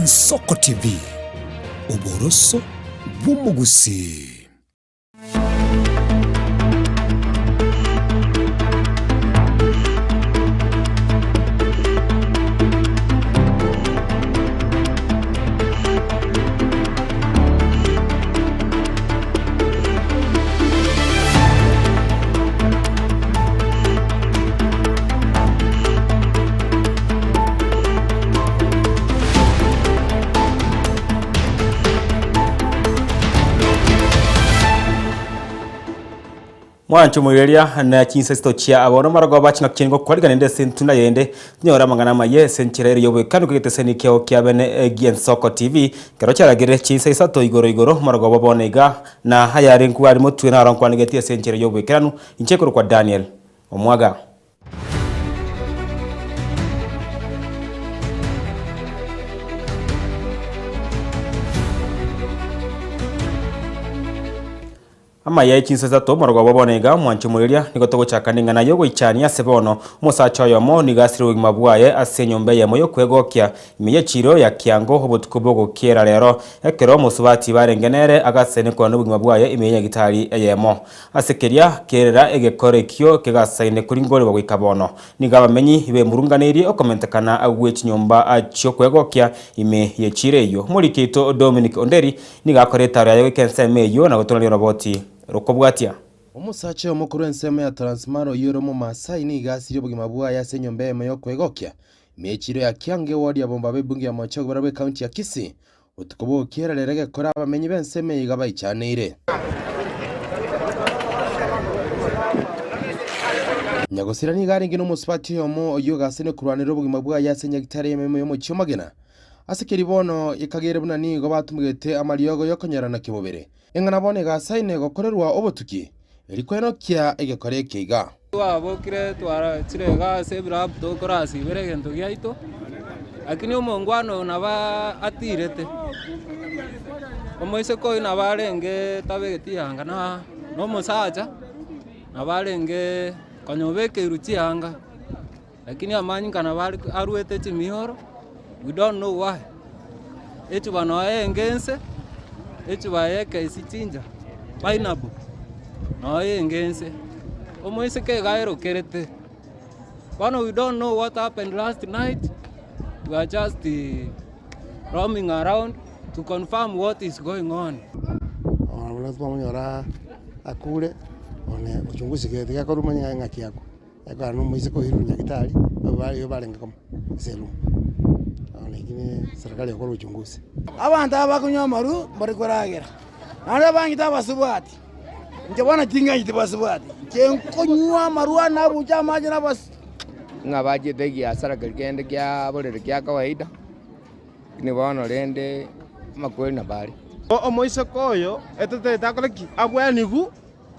Ensoko TV, uboroso bw'umugusi. Mwancho muliria na chinsa stochia abono marago bachina kingo kwaligana nde sentuna yende nyora mangana maye senchirere yobe kanu kete senikeo kiabene Ensoko TV kero charagire chinsa isato igoro marago babonega na hayari nkwari mutwe na rankwana getia senchirere yobe kanu inchekoro kwa Daniel Omwaga. Ama ya chinsa zato marago babonega mwancho muliria nikotogo chakaninga na yogo ichania sebono musacho yomo nigasiro wimabwaye asenyombe ya moyo kwegokia imiye chiro ya kiango hobotukubogo kiera lero ekero musubati barengenere agasene kwa n'ubwimabwaye imiye gitari yemo asekeria kerera egekorekyo kegasaine kuri ngore bagwikabono nigabamenyi ibe murunganiri okomentekana agwe chinyomba acho kwegokia imiye chireyo mulikito Dominic Onderi nigakoreta yayo kensemeyo na gotona roboti rokobwatia umusache omukuru enseme ya Transmaro yoro mu Masai ni gasi y'obugima bwa yasenyombe yo kwegokia mechiro ya kiange wadi ya bomba bebungi ya Machogo barabe county ya Kisii utukubo kiererege kora abamenyi benseme igaba icyanire nyagosira ni garingi no musipati yomo yo gasene kurwanira obugima bwa yasenya gitare yememo yo mu Cyomagena asekeri bono ikagere bunani go batumugete amaliyogo yo konyarana kibobere engana bone gasaine gokorerwa obotuki erikweno kia egekore kiga wabokire twara chirega sebra to korasi beregento giaito akini omongwano naba atirete omoise ko ina barenge tabegetianga na no musaja nabarenge konyobeke ruchianga lakini amanyi kana bari aruete chimihoro we don't know why etu bano engense etu bayeke isichinja pineapple no engense omoise ke gairo kerete bano we don't know what happened last night. We are just roaming around to confirm what is going on. Lazima mnyora akule one uchunguzi kete kwa rumanya ngaki yako yako anu moise ko hiru nyakitali bali yo balenga kama selu lakini serikali yakora uchunguzi abantu abakunywa maru bari koragera nanda bangita basubati njabana tinga yitibasubati kenkonywa maru na buja maji na bas ngabaje degi asara kende kya bolere kya kawaida ni bana rende makweli na bari omoise koyo etete takoleki abwanigu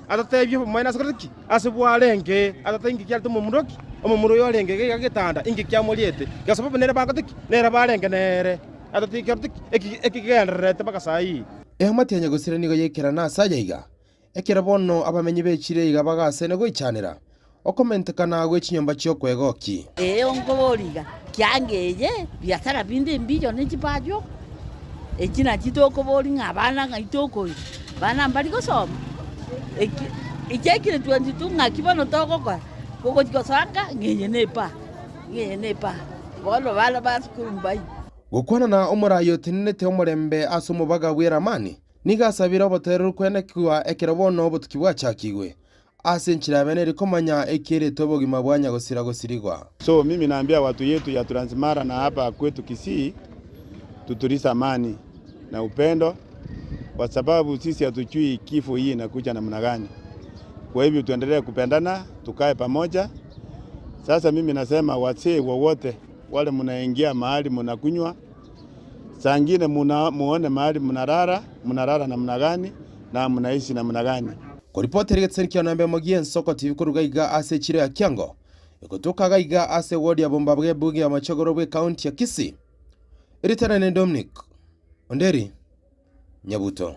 atatebye mwana sakoleki asibwalenge atatengi kya tumo muroki omumuro yo lenge gagitanda ingi kya moliete gasababu nere bakotiki nere balenge nere atatikirtiki ekigenderete bakasai ehmati nyagosira nigo yekera na sajaiga ekera bono abamenyi becire iga bagasene go ichanira okomentekana gwe chinyomba cyo kwegoki ongoboriga kyangeje biasara binde mbijo nechipajo ekina kitoko bori ngabana ngaitoko bana mbali gosoma ekekire 22 ngakibono toko kwa koko chikosanga ngenye nepa bolo bala basukumbai gukwana na omurayo tinete omurembe asomubaga bweramani nigasabira oboterero kwenekwa ekera bono obutukibwa chakigwe asenchira bene rikomanya ekere tobogima bwanya gosira gosirigwa. So mimi naambia watu yetu ya Transmara na hapa kwetu Kisii tuturisa amani na upendo kwa sababu sisi hatujui kifo hii inakuja namna gani. Kwa hivyo tuendelee kupendana, tukae pamoja. Sasa mimi nasema wasee wowote wale mnaingia mahali mnakunywa saa nyingine muone mahali mnarara namna gani na mnaishi namna gani. Kwa ripoti rigetsenkia nambe mogie Ensoko TV kurugaiga ase chire ya kiango ikotoka gaiga ase wodi ya bomba bwe bugi ya Machogo bwe county ya Kisii iritana ne Dominic Onderi Nyabuto.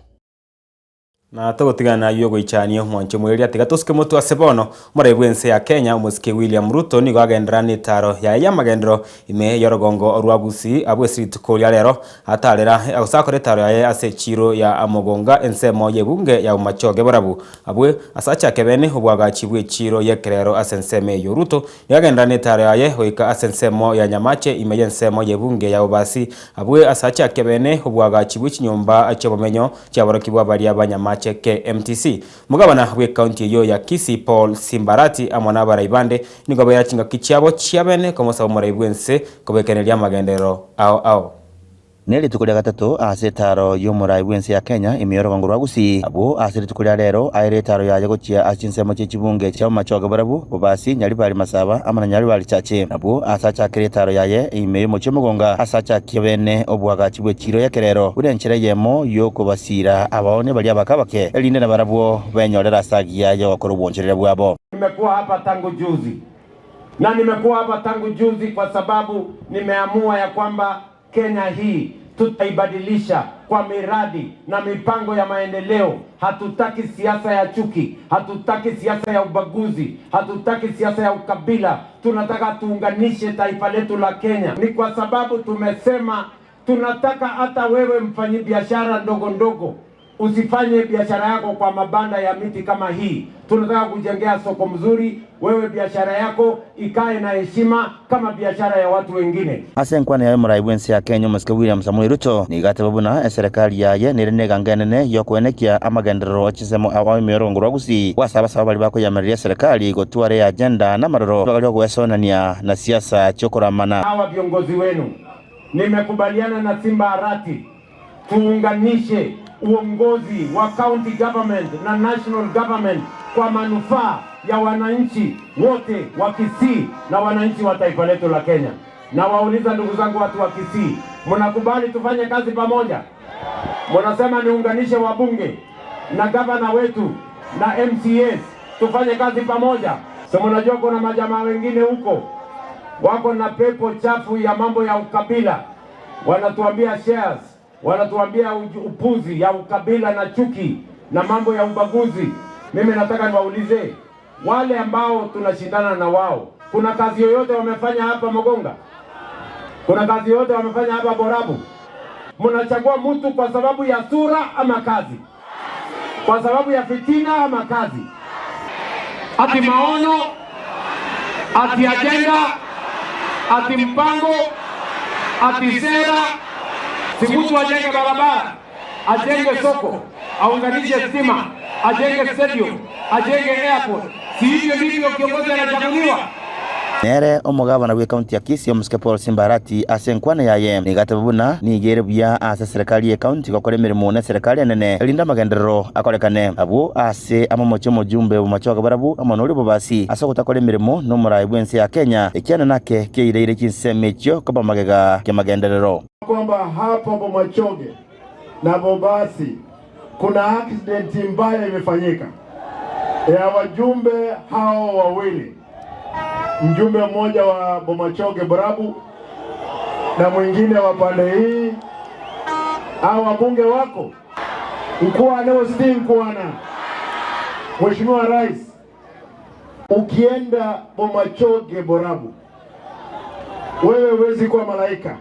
Na tugutigana yo goichanio mwanche mweri atiga tuske mutu asebono murebwense ya Kenya umusike William Ruto ni gwagendera ni taro ya magendero ime yorogongo rwagusi abwesiri tukoria rero atarera agusakore taro ya asechiro ya amogonga ensemo yebunge ya umachoge borabu abwe asacha kebene ubwagachi bwechiro yekerero asenseme yo Ruto yagendera ni taro ya hoika asensemo ya nyamache ime yensemo yebunge ya ubasi abwe asacha kebene ubwagachi bw'ikinyumba achobomenyo cyaborokibwa bari abanyamache KMTC mugabana we county yo ya Kisii Paul Simbarati amona baraibande nigo yachinga kichabo chiabene komosa muraibwense kobekeneria magendero ao Neli tukulia gatatu asetaro yomurai wense ya Kenya imiyorogongo rwagusi abo asiri tukulia rero aire taro ya yagochia achinsemo chibunge cha machoga barabu bobasi nyali bali masaba amana nyali bali chache abo asacha kire taro yaye imeyo mochemugonga asacha kibene obwaga chibwe chiro yakerero urenchire yemo yoko basira abaone bali abakabake elinde na barabu benyorera sagia yo koruboncherera bwabo. Nimekuwa hapa tangu juzi na nimekuwa hapa tangu juzi kwa sababu nimeamua ya kwamba Kenya hii tutaibadilisha kwa miradi na mipango ya maendeleo. Hatutaki siasa ya chuki, hatutaki siasa ya ubaguzi, hatutaki siasa ya ukabila. Tunataka tuunganishe taifa letu la Kenya. Ni kwa sababu tumesema tunataka hata wewe mfanyabiashara ndogo ndogo usifanye biashara yako kwa mabanda ya miti kama hii. Tunataka kujengea soko mzuri, wewe biashara yako ikae na heshima kama biashara ya watu wengine. Asenkwane ya muraibwense ya Kenya Mr. William Samuel Ruto ni gatebabuna serikali yaye nirene gangenene yokwenekia amagendero achisemo awa mirongo rwagusi wasaba bali bako yameria serikali gotware agenda na maroro bagalyo gwesonania na siasa chokoramana. Hawa viongozi wenu nimekubaliana na Simba Arati tuunganishe uongozi wa county government na national government kwa manufaa ya wananchi wote wa Kisii na wananchi wa taifa letu la Kenya. Na wauliza ndugu zangu watu wa Kisii, mnakubali tufanye kazi pamoja? Mnasema niunganishe wabunge na gavana wetu na MCAs tufanye kazi pamoja? So mnajua kuna majamaa wengine huko wako na pepo chafu ya mambo ya ukabila, wanatuambia shares, wanatuambia upuzi ya ukabila na chuki na mambo ya ubaguzi. Mimi nataka niwaulize wale ambao tunashindana na wao, kuna kazi yoyote wamefanya hapa Mogonga? Kuna kazi yoyote wamefanya hapa Borabu? Mnachagua mtu kwa sababu ya sura ama kazi? Kwa sababu ya fitina ama kazi? Ati maono, ati agenda, ati mpango, ati sera. Si mtu ajenge barabara, ajenge soko, aunganishe stima, ajenge stadium, ajenge airport. Si hivyo ndivyo kiongozi anachaguliwa? Nere omugabana we county ya Kisii Mr. Paul Simbarati asenkwane yaye ni gatabuna ni gerebya asa serikali ya county gakore mirimo na serikali nene linda magendero akorekane abo ase amamoche mujumbe bumachoga barabu amanori bobasi asokota kore mirimo no murai bwense ya Kenya ikiana nake kiireire kinsemechyo kaba magega ke magenderero kwamba hapa Bomachoge na Bobasi kuna accident mbaya imefanyika ya wajumbe hao wawili, mjumbe mmoja wa Bomachoge Borabu na mwingine wa pande hii. Hao wabunge wako mkuu leo Kuana, Mheshimiwa Rais, ukienda Bomachoge Borabu wewe huwezi kuwa malaika,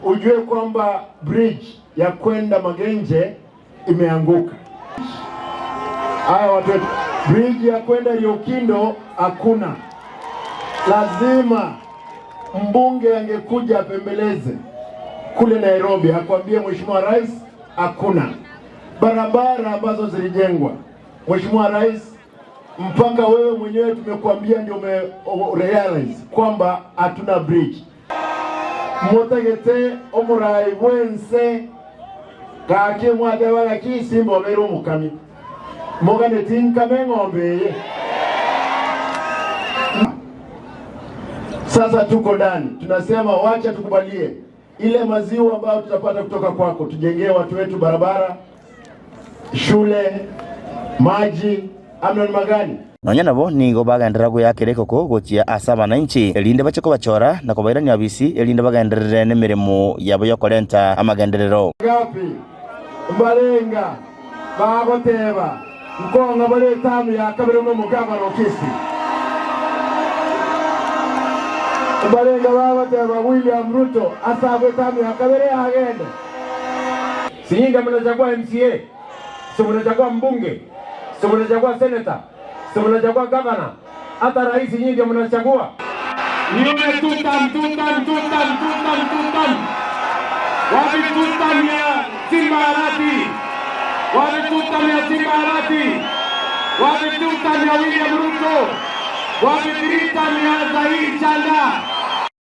ujue kwamba bridge ya kwenda Magenje imeanguka. Haya watu, bridge ya kwenda Riokindo hakuna. Lazima mbunge angekuja apembeleze kule Nairobi akwambie Mheshimiwa Rais hakuna. Barabara ambazo zilijengwa Mheshimiwa Rais, mpaka wewe mwenyewe tumekuambia ndio realize kwamba hatuna bridge. Motagete omurai wense kake mwade wala kisimbo bero mukami mogane tinkame ng'ombe. Sasa tuko ndani, tunasema wacha tukubalie ile maziwa ambayo tutapata kutoka kwako, tujengee watu wetu barabara, shule, maji, amna magani. Nonya nabo ni gobagendera go yakireko ko gochia asaba na inchi elinde bacheko bachora na kobairani abisi elinde bagenderere ne mirimo yabo yokorenta amagenderero gapi mbalenga bagoteba nkonga bale tamu ya kabiri mu mugabano kisi balenga bagoteba William Ruto asabwe tamu ya kabiri agende singa mnachagua MCA mnachagua mbunge mnachagua senator mnachagua governor hata rais nyinyi ndio mnachagua nione tutam wapi tutam ya Simbarati wapi tutam ya Simbarati wapi tutam ya William Ruto wapi tutam ya Zahir Chanda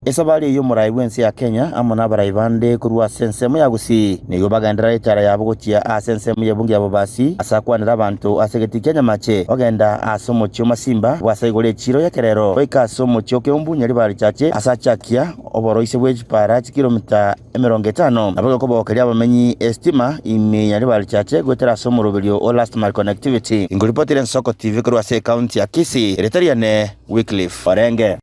Esabali y'omurai bwensi ya Kenya amona barai bande kurwa sensemo ya gusi nigo bagandira itara yabo gokia asensemo yebungi yabo basi asakwanira abantu asegeti Kenya mache ogenda asomo cyo masimba wasaigole chiro ya kerero oika asomo cyo keumbu nyari bari chache asachakia oboroise bwejipara kilomita 50 abaga ko bokeria abamenyi estima ime nyari bari chache gotera asomo roberio o last mile connectivity ingoripotire Nsoko TV kurwa se county ya Kisii Retariane Wycliffe Orenge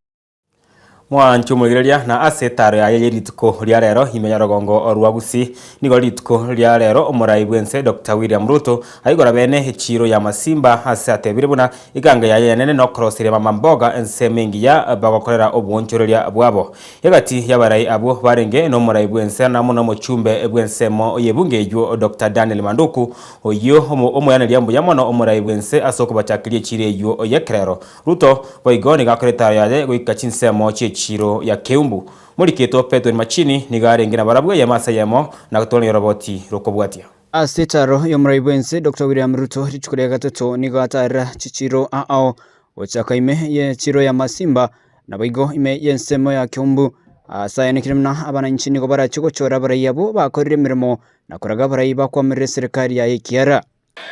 Mwanchu mwigireria na asetaro ya yerituko ria rero imenya rogongo rwagusi nigo rituko ria rero omurai bwense Dr. William Ruto aigora bene hechiro ya masimba asatebire buna iganga ya yenene no crossire mama mboga ensemingi ya bagokorera obwonchoreria bwabo yagati yabarai abo barenge no murai bwense na muno mochumbe bwensemo yebungejo Dr. Daniel Manduku oyo omuyana lyambo yamono omurai bwense asoko bachakirie chire yo yekrero Ruto boigoni gakoreta yaje goikachinsemo chiro ya Keumbu muri keto Pedro Machini nigarengina barabwe ya masa yamo na gutoni roboti rokobwatia asetaro yomraibwense Dr. William Ruto richukuria gatoto nigatara chichiro ao ochakaime ye chiro ya masimba na baigo ime yensemo ya Keumbu asayane kirimna abana nchini go barachugochora barayabo bakorire mirimo na kuraga barayiba kwa mere serikali ya Ikiara.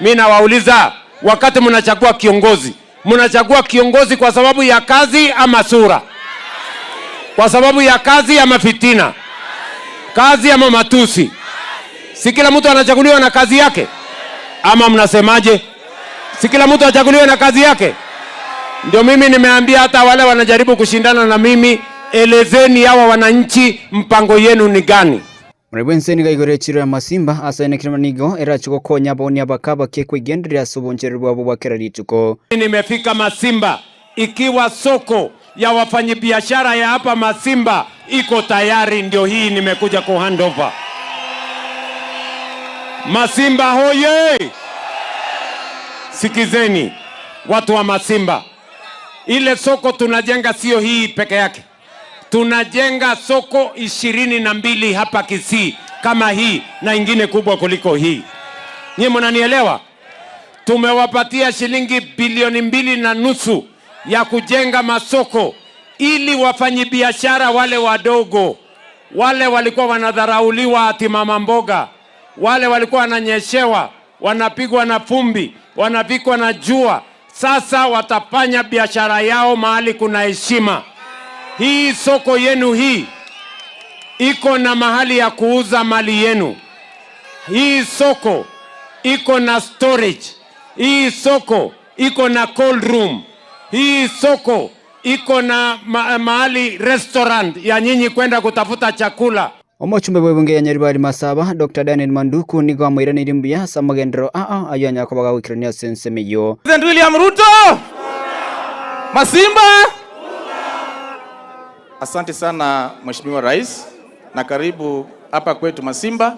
Mimi nawauliza wakati mnachagua kiongozi kwa sababu ya kazi ama sura? Kwa sababu ya kazi ama fitina? Kazi ama matusi? Si kila mtu anachaguliwa na kazi yake? Ama mnasemaje? Si kila mtu anachaguliwa na kazi yake? Ndio mimi nimeambia hata wale wanajaribu kushindana na mimi, elezeni hawa wananchi mpango yenu ni gani? Mrebwense ni gaigore chiro ya masimba asayene kirmanigo erachuko konya bonia bakaba kekwe gendria suboncherwa abo bakera lituko. Nimefika Masimba ikiwa soko ya wafanyabiashara ya hapa Masimba iko tayari, ndio hii nimekuja ku handover. Masimba hoye! Sikizeni watu wa Masimba, ile soko tunajenga sio hii peke yake. Tunajenga soko 22 hapa Kisii kama hii na ingine kubwa kuliko hii. Nyinyi mnanielewa? Tumewapatia shilingi bilioni 2.5 ya kujenga masoko ili wafanyabiashara wale wadogo, wale walikuwa wanadharauliwa ati mama mboga, wale walikuwa wananyeshewa, wanapigwa na fumbi, wanapigwa na jua, sasa watafanya biashara yao mahali kuna heshima. Hii soko yenu hii iko na mahali ya kuuza mali yenu. Hii soko iko na storage. Hii soko iko na cold room. Hii soko iko na mahali restaurant ya nyinyi kwenda kutafuta chakula. Omochumbe bwebunge ya Nyaribari Masaba Dr. Daniel Manduku nigo amwirani rimbuya samagendero ayanya kobaga wikirania sensemeyo. President William Ruto Masimba. Asante sana Mheshimiwa Rais na karibu hapa kwetu Masimba.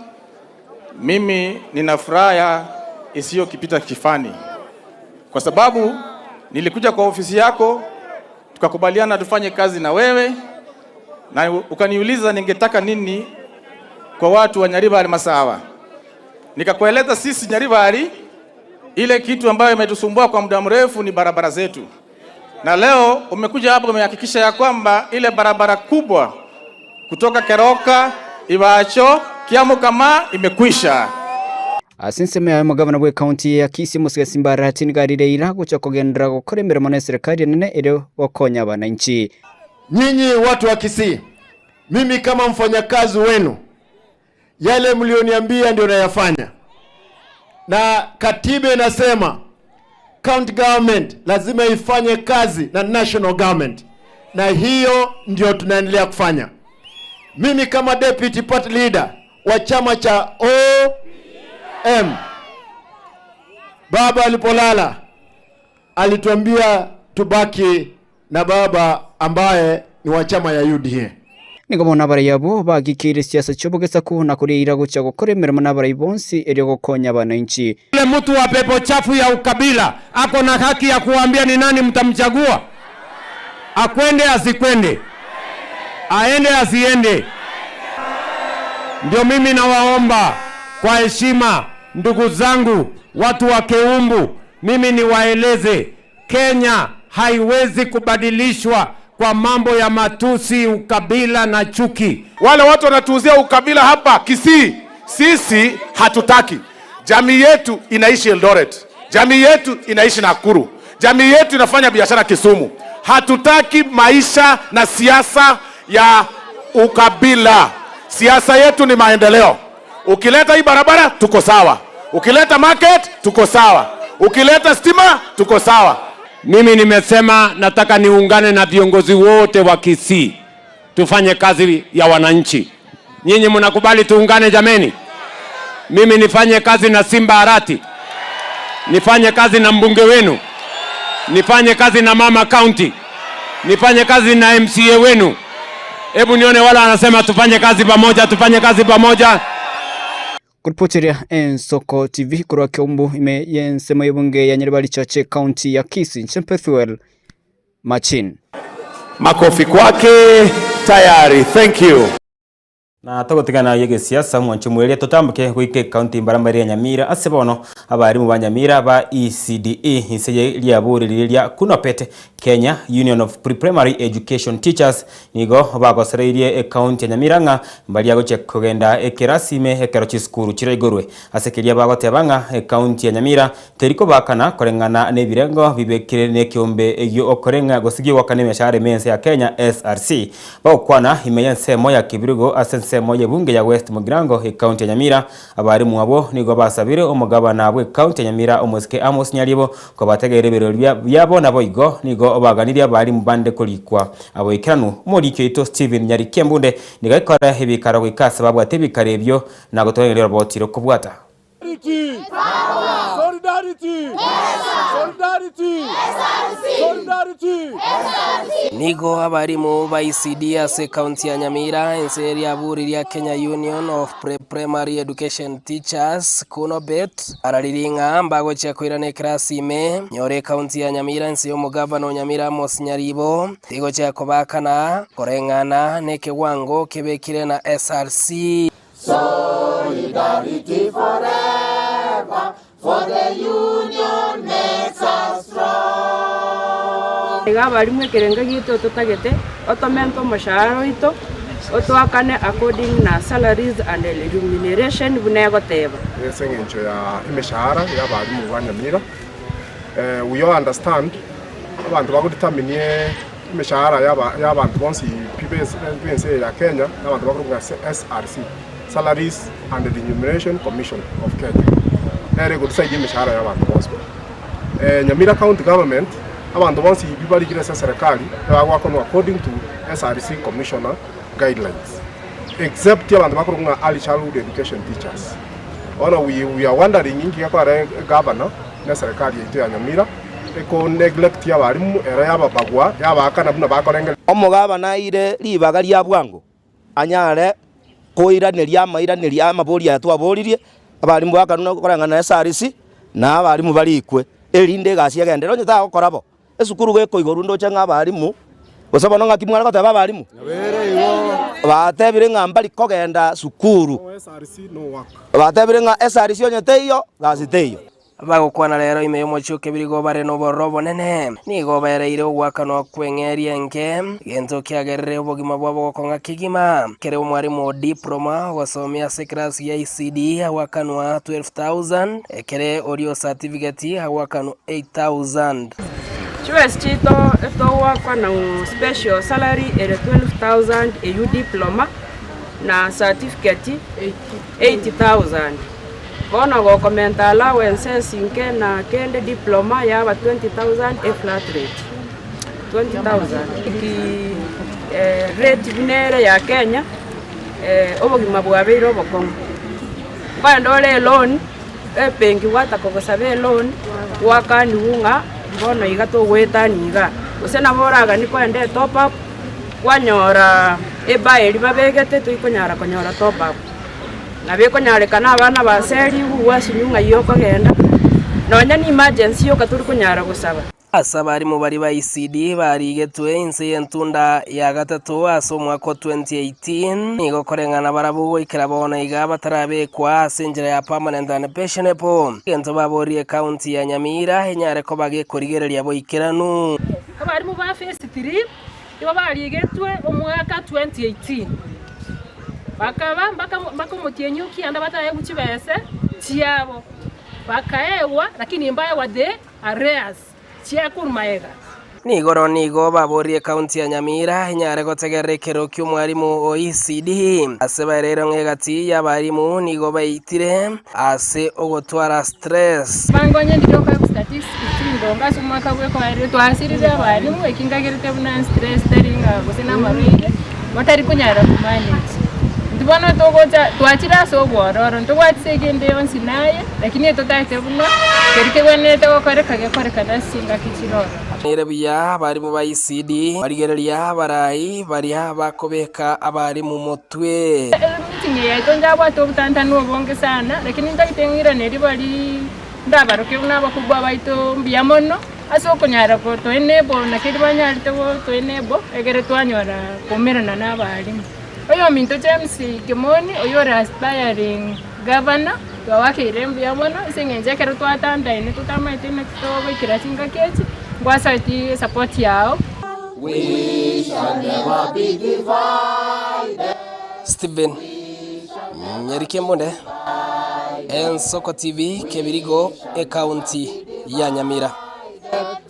Mimi nina furaha isiyo kipita kifani kwa sababu nilikuja kwa ofisi yako tukakubaliana tufanye kazi na wewe na ukaniuliza ningetaka nini kwa watu wa Nyaribari Masawa. Nikakueleza sisi Nyaribari ile kitu ambayo imetusumbua kwa muda mrefu ni barabara zetu. Na leo umekuja hapa umehakikisha ya kwamba ile barabara kubwa kutoka Keroka, Iwacho, Kiamukama imekwisha. Asinseme ya magavana bwe county ya Kisii Musiga Simbarati nigarire ira guca kugendera gukora imirimo na serikali nene ere wakonya abananchi. Nyinyi watu wa Kisii, mimi kama mfanyakazi wenu, yale mlioniambia ndio nayafanya. Na katiba inasema county government lazima ifanye kazi na national government, na hiyo ndio tunaendelea kufanya. Mimi kama deputy party leader wa chama cha OM Baba alipolala alituambia tubaki na baba ambaye ni wa chama ya UDA. Nigo nabara yabo bagikire siasa chobogesa ku na kurira gucha gukoremera nabara ibonsi eri gukonya abananchi. Yule mtu wa pepo chafu ya ukabila ako na haki ya kuambia ni nani mtamchagua. Akwende asikwende. Aende asiende. Ndio mimi nawaomba kwa heshima ndugu zangu watu wa Keumbu, mimi niwaeleze Kenya haiwezi kubadilishwa kwa mambo ya matusi, ukabila na chuki. Wale watu wanatuuzia ukabila hapa Kisii, sisi hatutaki. Jamii yetu inaishi Eldoret, jamii yetu inaishi Nakuru, jamii yetu inafanya biashara Kisumu. Hatutaki maisha na siasa ya ukabila. Siasa yetu ni maendeleo. Ukileta hii barabara tuko sawa, ukileta market tuko sawa, ukileta stima tuko sawa. Mimi nimesema nataka niungane na viongozi wote wa Kisii tufanye kazi ya wananchi. Nyinyi mnakubali tuungane jameni? Mimi nifanye kazi na Simba Arati, nifanye kazi na mbunge wenu, nifanye kazi na mama county, nifanye kazi na MCA wenu. Hebu nione wala wanasema tufanye kazi pamoja, tufanye kazi pamoja. Kuripotiria Ensoko TV kurwa Keumbu ime yensema yobunge ya Nyaribari Chache County ya Kisii Chempethuel Machin. Makofi kwake tayari. Thank you. Na togotigana yege siasa mwanchumuelia totambuke kuike county mbarambari ya Nyamira asebono abarimu ba Nyamira ba ECDE inseye liaburirya kunopete Kenya Union of Pre-Primary Education Teachers nigo bagosereirie county ya Nyamira nga mbali yago kugenda ekirasime ekero chiskuru chiregorwe asekelia bagotebanga county ya Nyamira teriko bakana korengana nebirengo bibekire ne kiombe egyo okorenga gosigi wakane meshare mense ya Kenya SRC bakwana imeyense moya kibirugo asense moye bunge ya West Mugirango county ya Nyamira abarimu abo nigo basabire umugabana abwe county ya Nyamira Omoske Amos Nyaribo ko bategere birori byabo nabo igo nigo obaganirya bari mubande kulikwa abo ikiranu muri cyo Steven Nyarikembunde nigakora hebikara kwikasa babwa tebikarebyo nagotorera robotiro kubwata Nigo abarimu ba ECD ase county ya Nyamira enseri aburiria Kenya Union of Pre-Primary Education Teachers kuno bet arariringa mbago cha kwirane krasime nyore county ya Nyamira ensi omugavana Nyamira Amos Nyaribo tigo cha kobakana korengana neke wango kebekire na SRC. Solidarity forever, for the union makes us strong. Abarimu ekerenga gitu tutagete otomento mashahara ito otwakane according na salaries and remuneration bunegoteba esengencho ya imeshahara ya abarimu ba Nyamira. We all understand abantu bakudetermine imeshahara ya abantu bonsi PBS ya Kenya n'abantu bakuruga SRC, Salaries and Remuneration Commission of Kenya. Ere kudesaidi imeshahara ya abantu bonsi. Nyamira County Government abantu bonsi bibarigire serikali bagwakono according to SRC Commissioner guidelines, except abantu bakuruga early childhood education teachers. We are wondering ingi kwa governor na serikali yetu ya Nyamira eko neglect ya barimu era yababagwa yabakana buna bakorenge omugabana ire libaga lya bwango anyare koiranĩria amairanĩria amabũri atwabũririe abarimu bakanuna korangana na SRC na abarimu barikwe erinde gasi agendero nyita gokorabo esukuru geko igoru ndo chenga abarimu gosabona ngakimwara goteba abarimu batebire ngambali kogenda sukuru batebire nga SRC onyete iyo gasi teyo bagokwana rero ime yomochuke birigo bare no borobo nene nigo bereire gwakano kwengeria nke gento kiagerere obogima bwabo gokonga kigima kere umwarimu diploma gosomia secrasi ya ECD hawakanwa 12,000 ekere audio certificate hawakanwa 8,000 Chwes chito eto wakana special salary ere 12,000 EU diploma na certificate 80,000 Bona go komenta allowance inke na kende diploma ya 20,000 a flat rate 20,000 ki rate binere ya Kenya obogima bwabiro bokongo bando le loan bengi watakogosabe loan wakani unga bono igato gweta niga usena boraga niko ende top up wanyora ebaeli babegete tuikonyara konyora top up na bekonyareka abana baseri wasinyunga yoko genda nonya ni emergency yo katuri kunyara gusaba asabari mu bari ba ECD barigetwe inse y'entunda ya gatatu aso mwaka 2018 nigo korengana barabugo ikirabona iga batarabekwa asenjera ya permanent and pensionable gento baborie county ya Nyamira henyare ko bage korigereria bo ikiranu abari mu ba phase 3 ibo barigetwe omwaka 2018 bakaba mbaka mutienyuki anda bataye kuchibese chiabo bakaewa lakini mbaya wa the arrears nigo baborie county ya Nyamira hinyare gotegerekero ky'umwarimu OECD ase rero ngegati y'abarimu nigo bayitire ase ogotwara stress bangonye ndiro ka statistics ndonga sumaka bwe kwa rero twasirire abarimu ekingagirite buna stress taringa gusina mabire motari kunyara ku manage ndibona togoja twachira so bwororo ntwatsigende onsinaye lakini totaite buna kerike bwenete koreka nasinga kichiro Nerebiya bari mu ba ECD barigereria barayi bari bakobeka abari mu mutwe meeting yaito njabwa to butanta no bonge sana lakini ndakitengira neri bari ndabaroke buna bakubwa baito mbiyamono asoko nyara ko to enebo nakiri banyari to enebo egere twanyora komerana n'abari oyo minto James Kimoni oyo aspiring governor twawakire mbiyamono singenje kero twatanda ine tutamaite nekito kirachinga kechi ngwasati support yao. We shall never be divided. Steven Nyerike Monde Ensoko TV Kebirigo county ya Nyamira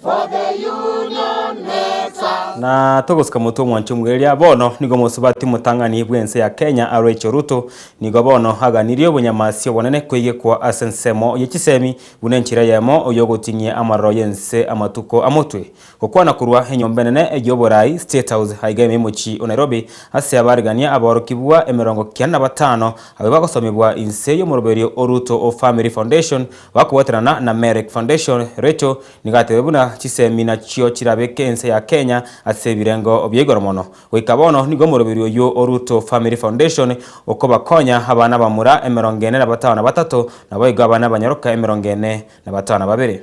for the union makes us. Na togosika muto mwanchumgeria bono nigo musubati mutangani bwense ya Kenya Rachel Ruto nigo bono haganirio bunyamasio bonene kwige kwa asensemo yekisemi bunenchira yemo oyogotinye amaro yense amatuko amutwe kokwana kurwa henyombenene ejoborai State House haigeme muchi Nairobi ase abarigania abarokibwa emerongo kiana batano abagosomebwa inse yo muroberio Oruto o Family Foundation bakuwaterana na Merrick Foundation Rachel nigatebuna chisemi na chio chirabeke ense ya Kenya ase birengo obyegoromono wikabono nigo muroberio yo Oruto Family Foundation okoba konya abana bamura emerongene na batano batatu na boyiga abana banyaroka emerongene na batano babiri.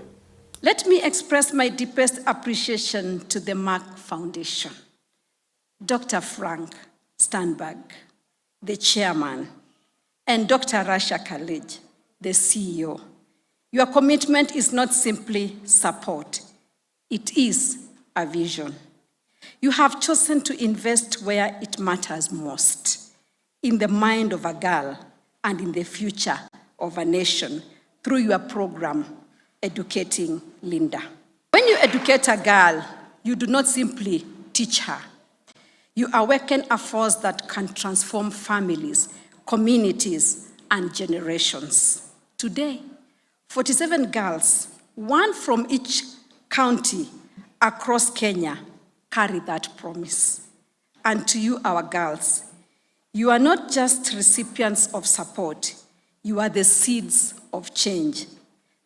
Let me express my deepest appreciation to the Mark Foundation, Dr. Frank Sternberg, the chairman, and Dr. Rasha Khalid, the CEO. Your commitment is not simply support, it is a vision. You have chosen to invest where it matters most, in the mind of a girl and in the future of a nation through your program, Educating Linda. When you educate a girl, you do not simply teach her. You awaken a force that can transform families, communities, and generations. Today, 47 girls, one from each county across Kenya, carry that promise. And to you, our girls, you are not just recipients of support, you are the seeds of change.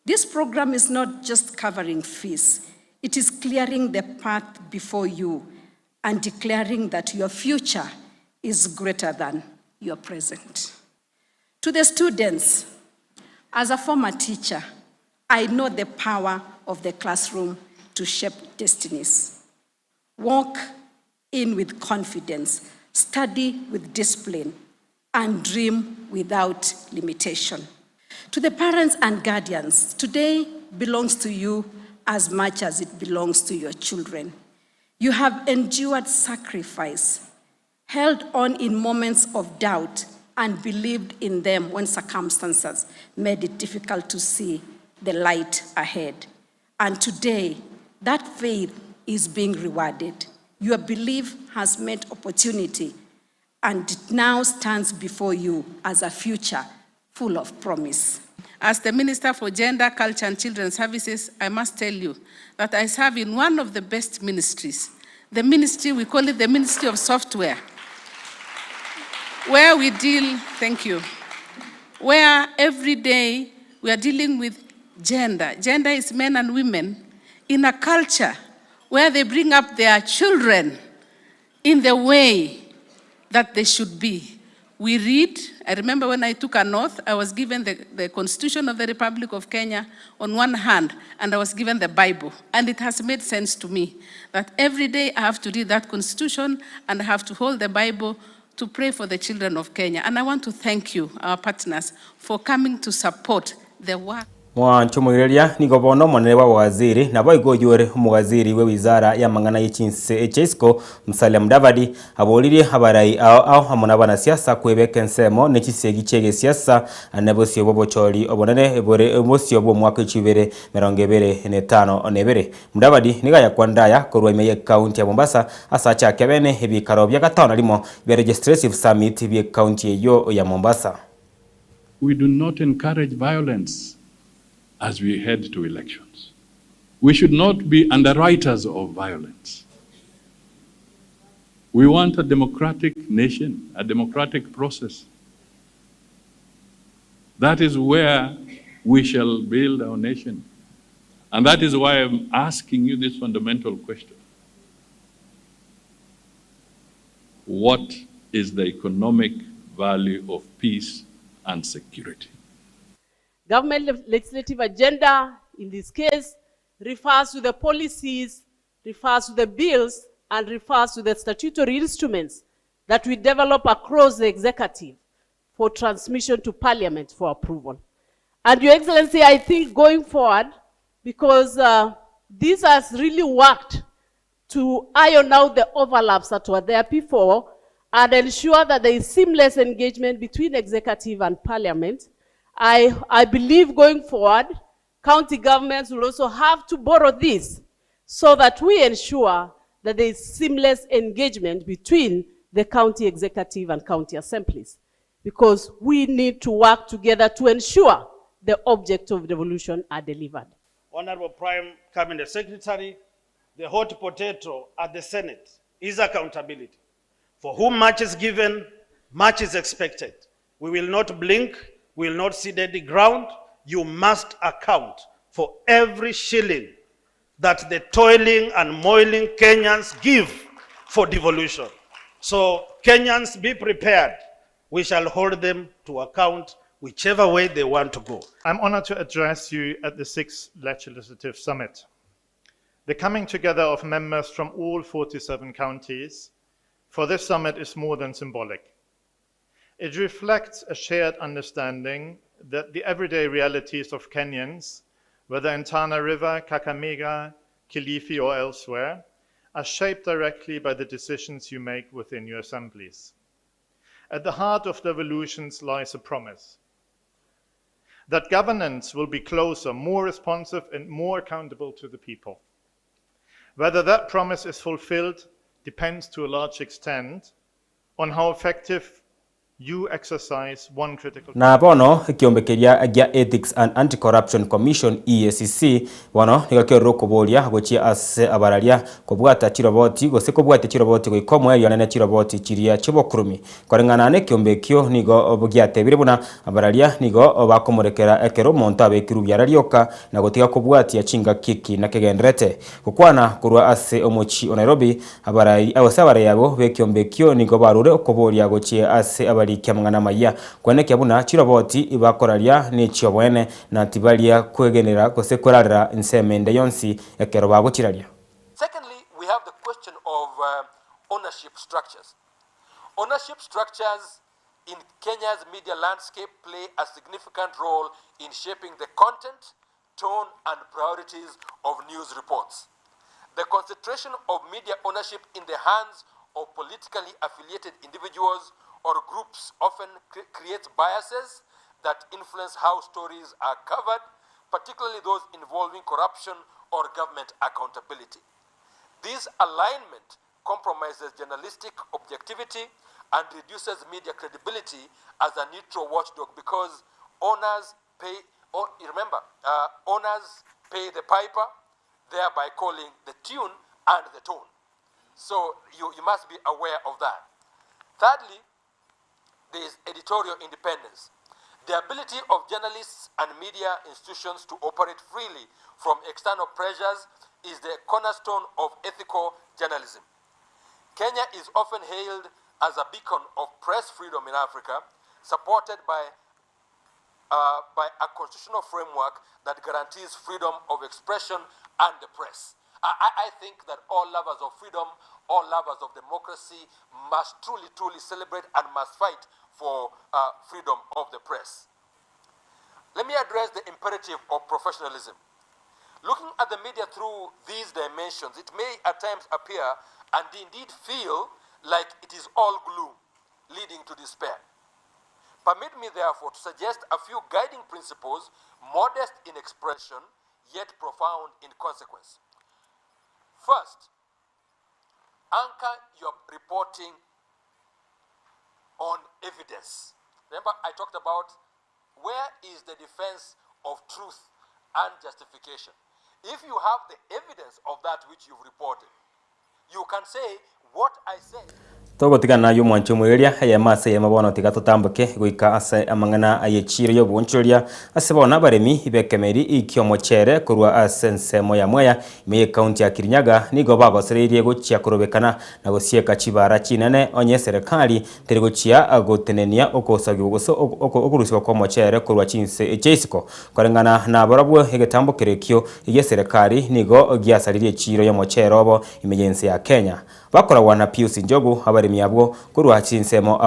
This program is not just covering fees, it is clearing the path before you and declaring that your future is greater than your present. To the students, as a former teacher, I know the power of the classroom to shape destinies. Walk in with confidence, study with discipline, and dream without limitation. To the parents and guardians, today belongs to you as much as it belongs to your children. You have endured sacrifice, held on in moments of doubt, and believed in them when circumstances made it difficult to see the light ahead. And today, that faith is being rewarded. Your belief has met opportunity, and it now stands before you as a future full of promise. As the Minister for Gender, Culture and Children's Services, I must tell you that I serve in one of the best ministries. The ministry, we call it the Ministry of Software, where we deal, thank you, where every day We are dealing with gender. Gender is men and women in a culture where they bring up their children in the way that they should be. We read, I remember when I took an oath, I was given the Constitution of the Republic of Kenya on one hand, and I was given the Bible. And it has made sense to me that every day I have to read that Constitution and I have to hold the Bible to pray for the children of Kenya. And I want to thank you, our partners, for coming to support the work. Mwanchumuliria nigo bono monene wa waziri na boigo yore umwaziri we wizara ya mangana y'ichinse Echesco Musalia Mudavadi abolirie abarai ao hamuna bana siasa kwebeka ensemo n'ekisegi chege siasa anabosio bobochori obonene ebore emosio bo mwaka 2025 onebere Mudavadi niga yakwandaya korwa imeye county ya Mombasa asacha kebene ebikaro bya gatano limo bya legislative summit bya county yo ya Mombasa. We do not encourage violence as we head to elections. We should not be underwriters of violence. We want a democratic nation, a democratic process. That is where we shall build our nation. And that is why I'm asking you this fundamental question. What is the economic value of peace and security? Government legislative agenda, in this case, refers to the policies, refers to the bills, and refers to the statutory instruments that we develop across the executive for transmission to Parliament for approval. And Your Excellency, I think going forward, because this has really worked to iron out the overlaps that were there before and ensure that there is seamless engagement between executive and Parliament, I believe going forward, county governments will also have to borrow this so that we ensure that there is seamless engagement between the county executive and county assemblies, because we need to work together to ensure the objects of devolution are delivered. Honorable Prime Cabinet Secretary, the hot potato at the Senate is accountability. For whom much is given, much is expected. We will not blink. We will not see dead ground. You must account for every shilling that the toiling and moiling Kenyans give for devolution. So Kenyans, be prepared. We shall hold them to account whichever way they want to go. I'm honored to address you at the 6th Legislative Summit. The coming together of members from all 47 counties for this summit is more than symbolic. It reflects a shared understanding that the everyday realities of Kenyans, whether in Tana River, Kakamega, Kilifi, or elsewhere, are shaped directly by the decisions you make within your assemblies. At the heart of devolutions lies a promise that governance will be closer, more responsive, and more accountable to the people. Whether that promise is fulfilled depends to a large extent on how effective you exercise one critical. Na bono kiombekeria agia Ethics and Anti-Corruption Commission EACC bono nigakero kubolia gochia ase abararia kubwata chiroboti gose kubwata chiroboti goikomwe yonene chiroboti chiria chibokurumi korengana ne kiombekio nigo obugiate buna abararia nigo bakomurekera ekero monta bekiru byararioka na gotiga kubwatia chinga kiki na kegendrete kukwana kurwa ase omochi o Nairobi abarai abasabara yabo bekiombekio nigo barure okubolia gochia ase abari kiamangana maya kwene kiabuna chiroboti ibakoraria ni chiobwene na tibalia kwegenera gose korarira nsemende yonsi ekero bagochiraria. Secondly, we have the question of ownership structures. Ownership structures in Kenya's media landscape play a significant role in shaping the content, tone, and priorities of news reports. The concentration of media ownership in the hands of politically affiliated individuals or groups often creates biases that influence how stories are covered, particularly those involving corruption or government accountability. This alignment compromises journalistic objectivity and reduces media credibility as a neutral watchdog because owners pay the piper, thereby calling the tune and the tone. So you must be aware of that. Thirdly, there is editorial independence. The ability of journalists and media institutions to operate freely from external pressures is the cornerstone of ethical journalism. Kenya is often hailed as a beacon of press freedom in Africa, supported by a constitutional framework that guarantees freedom of expression and the press. I think that all lovers of freedom, all lovers of democracy must truly celebrate and must fight for freedom of the press. Let me address the imperative of professionalism. Looking at the media through these dimensions, it may at times appear and indeed feel like it is all gloom, leading to despair. Permit me, therefore, to suggest a few guiding principles, modest in expression, yet profound in consequence. First, anchor your reporting on evidence. Remember, I talked about where is the defense of truth and justification. If you have the evidence of that which you've reported, you can say what I say. Togotigana yo mwancho mweria aya mase ya mabono tigatutambuke guika ase amangana ayechiro yo bonchoria asebona baremi ibekemeri ikyo mochere kurwa asense moya moya me county ya Kirinyaga nigo bagosererie guchia kurobekana na gosieka chibara chinene onye serikali teri guchia agotenenia okosagi ugoso okuruswa kwa mochere kurwa chinse echeisiko korengana na borabwo igetambukirekyo ige serikali nigo giasaririe chiro yo mochere obo emergency ya Kenya bakora wana Pius Njogu abaremi abwo kurwa chinsemo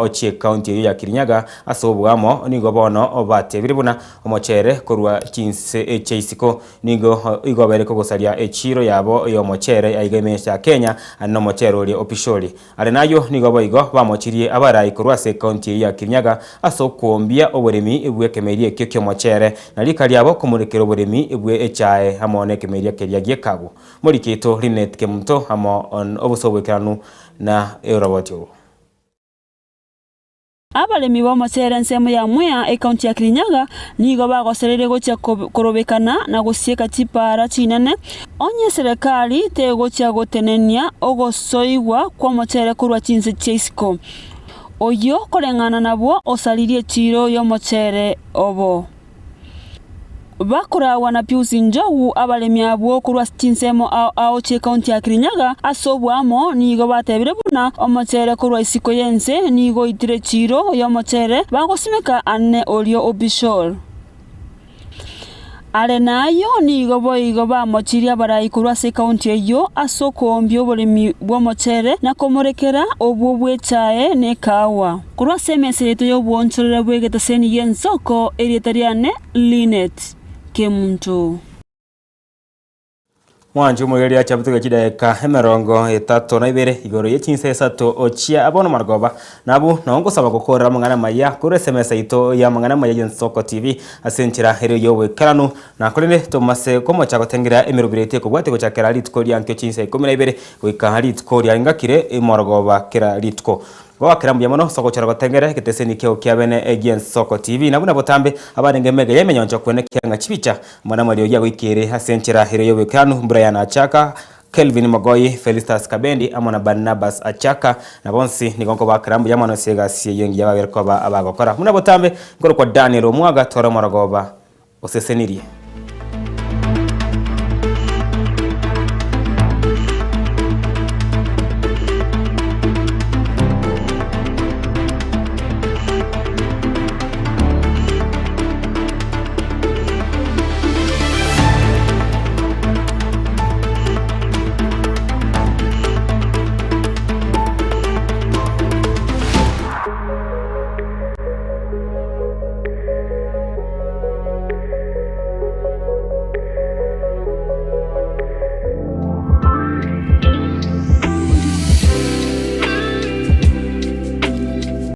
ochie county ya Kirinyaga asobwamo nigo bono obate biribuna omochere kurwa chinse echeisiko nigo igobere kogosaria echiro yabo yo mochere aigemesha ya Kenya no mochere oli officially ale nayo nigo boigo bamochirie abarai kurwa se county ya Kirinyaga asokuombia oboremi ibwekemerie kyo mochere na likali abo kumurekera oboremi ibwe echae amone kemeria keria giekago muri kito Linet Kemunto amo on obusobwekanu na eurobotyo. Abalemi ba mochere nsemo ya mwea ekaunti ya Kirinyaga nigo bagoserere gocha korobekana na gosieka chipara chinene onye serikali tegocha gotenenia ogosoigwa kwa mochere kurwa chinse cheisiko oyo korengana nabwo osalirie chiro yo mochere obo bakora wana Pius Njogu abalemi abo kurwa chinsemo ao che county ya Kirinyaga asobwamo nigo batebire buna omochere kurwa isiko yense nigo itire chiro yo mochere bagosimeka ane olio official ale nayo nigo boigo bamochiria barai kurwa se county eyo asokombyo obolemi bwo mochere na komorekera obwo bwechae ne kawa kurwa semesereto yo bwonchorera bwegetaseni yensoko erietariane Linet Kemunto. Mwanju mweria chabutuga chideka emerongo etatu na ibere igoro yechinse esatu ochia abono margoba nabu naongo saba gukora mangana maya kure semesa ito ya mangana maya Yensoko TV asenchira hero yowe karanu na kolene tomase komo chagotengira emirubirete ko bwate ko chakera litko lyankyo chinse 12 wika litko lyangakire emorgoba kera litko Goa kirambu mono soko chara gotengere geteseni kyo kyabene Yensoko TV nabuna botambe abanenge mega yemenyonjo kwenekya ngachibicha mwana mali oya wikire hasenchira hero yowe kanu Brian Achaka Kelvin Magoyi Felistas Kabendi amona Barnabas Achaka na bonsi nigonko bakirambu yamano sega siye yengi yababerko abagokora muna botambe ngoro kwa Daniel Omwaga tora maragoba osesenirie